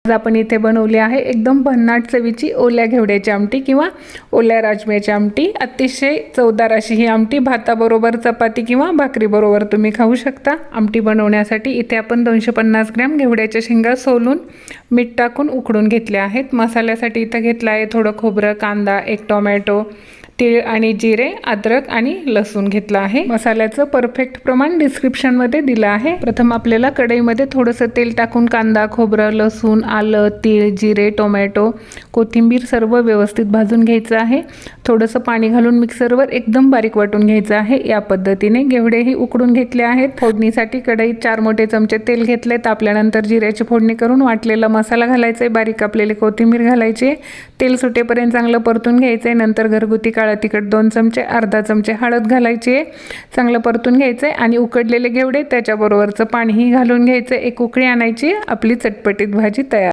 आज आपण इथे बनवली आहे एकदम भन्नाट चवीची ओल्या घेवड्याची आमटी किंवा ओल्या राजम्याची आमटी। अतिशय चवदार अशी ही आमटी भाताबरोबर, चपाती किंवा भाकरीबरोबर तुम्ही खाऊ शकता। आमटी बनवण्यासाठी इथे आपण 250 ग्रॅम घेवड्याच्या शेंगा सोलून मीठ टाकून उकडून घेतल्या आहेत। मसाल्यासाठी इथे घेतला आहे थोडं खोबरं, कांदा, 1 टोमॅटो, तीळ आणि जिरे, अद्रक आणि लसूण घेतला आहे। मसाल्याचं परफेक्ट प्रमाण डिस्क्रिप्शन मध्ये दिलं आहे। प्रथम आपल्याला कढईमध्ये थोडंसं तेल टाकून कांदा, खोबरं, लसूण, आलं, तीळ, जिरे, टोमॅटो, कोथिंबीर सर्व व्यवस्थित भाजून घ्यायचं आहे। थोडंसं पाणी घालून मिक्सरवर एकदम बारीक वाटून घ्यायचं आहे। या पद्धतीने घेवडेही उकडून घेतले आहेत। फोडणीसाठी कढईत 4 मोठे चमचे तेल घेतले। तापल्यानंतर जिऱ्याची फोडणी करून वाटलेला मसाला घालायचा आहे, बारीक कापलेली कोथिंबीर घालायची, तेल सुटेपर्यंत चांगलं परतून घ्यायचं आहे। नंतर घरगुती काळं तिखट 2 चमचे, अर्धा चमचे हळद घालायची आहे, चांगलं परतून घ्यायचं आहे आणि उकडलेले घेवडे त्याच्याबरोबरचं पाणीही घालून घ्यायचं, एक उकळी आणायची, आपली चटपटीत भाजी तयार।